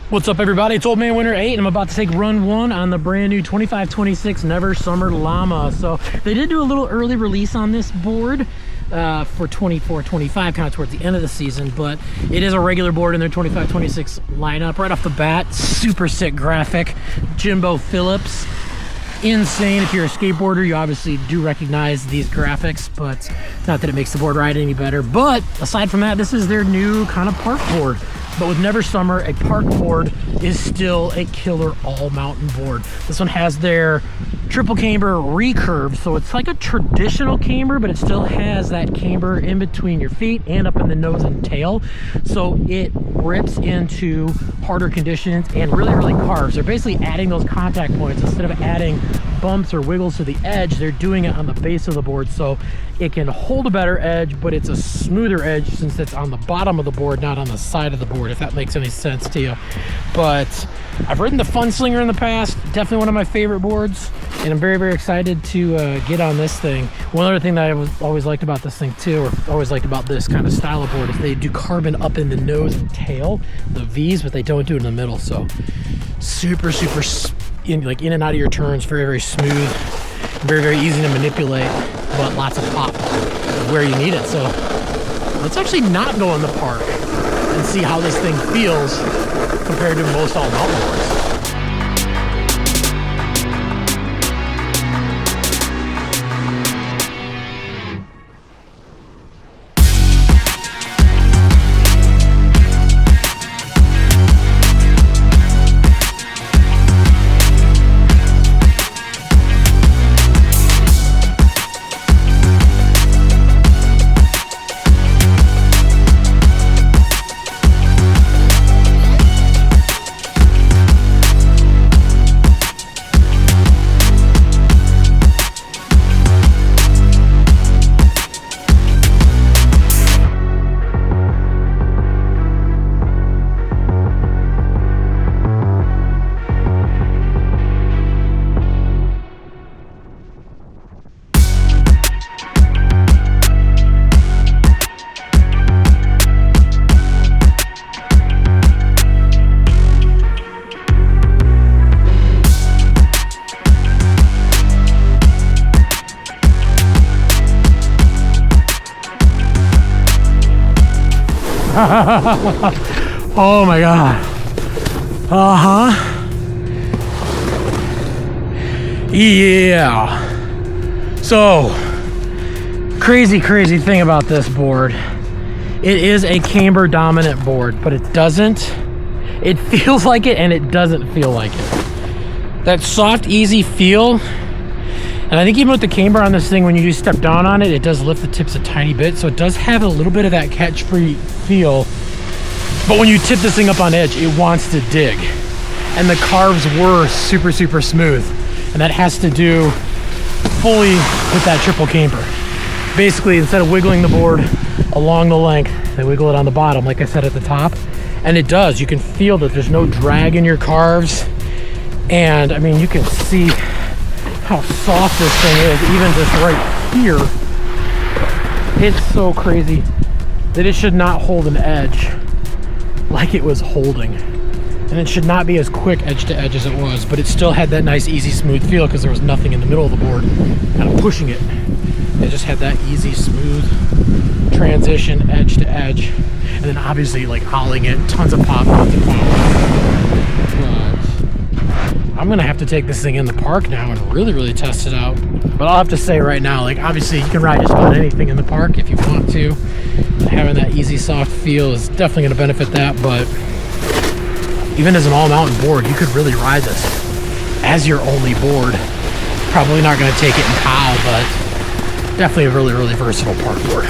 What's up, everybody? It's Old Man Winter 8 and I'm about to take run 1 on the brand new 25-26 Never Summer Llama. So they did do a little early release on this board for 24-25, kind of towards the end of the season, but it is a regular board in their 25-26 lineup. Right off the bat, super sick graphic, Jimbo Phillips. Insane. If you're a skateboarder, you obviously do recognize these graphics, but not that it makes the board ride any better. But aside from that, this is their new kind of park board. But with Never Summer, a park board is still a killer all mountain board. This one has their triple camber recurve, so it's like a traditional camber, but it still has that camber in between your feet and up in the nose and tail. So it rips into harder conditions and really carves. They're basically adding those contact points. Instead of adding bumps or wiggles to the edge, they're doing it on the base of the board, so it can hold a better edge, but it's a smoother edge since it's on the bottom of the board, not on the side of the board, if that makes any sense to you. But I've ridden the Fun Slinger in the past, definitely one of my favorite boards, and I'm very excited to get on this thing. One other thing that I always liked about this thing too, or always liked about this kind of style of board, is they do carbon up in the nose and tail, the V's, but they don't do it in the middle. So super in and out of your turns, very smooth, very easy to manipulate, but lots of pop where you need it. So let's actually not go in the park and see how this thing feels compared to most all mountain boards. Oh my god. Yeah. So crazy thing about this board, it is a camber dominant board, but it feels like it and it doesn't feel like it. That soft, easy feel. And I think even with the camber on this thing, when you do step down on it, it does lift the tips a tiny bit. So it does have a little bit of that catch-free feel. But when you tip this thing up on edge, it wants to dig. And the carves were super smooth. And that has to do fully with that triple camber. Basically, instead of wiggling the board along the length, they wiggle it on the bottom, like I said at the top. And it does. You can feel that there's no drag in your carves. And I mean, you can see how soft this thing is, even just right here. It's so crazy that it should not hold an edge like it was holding, and it should not be as quick edge to edge as it was, but it still had that nice easy smooth feel because there was nothing in the middle of the board kind of pushing it. It just had that easy smooth transition edge to edge, and then obviously like hauling it, tons of pop, tons of power. I'm gonna have to take this thing in the park now and really test it out. But I'll have to say right now, like obviously you can ride just about anything in the park if you want to. Having that easy soft feel is definitely gonna benefit that, but even as an all mountain board, you could really ride this as your only board. Probably not gonna take it in cow, but definitely a really versatile park board.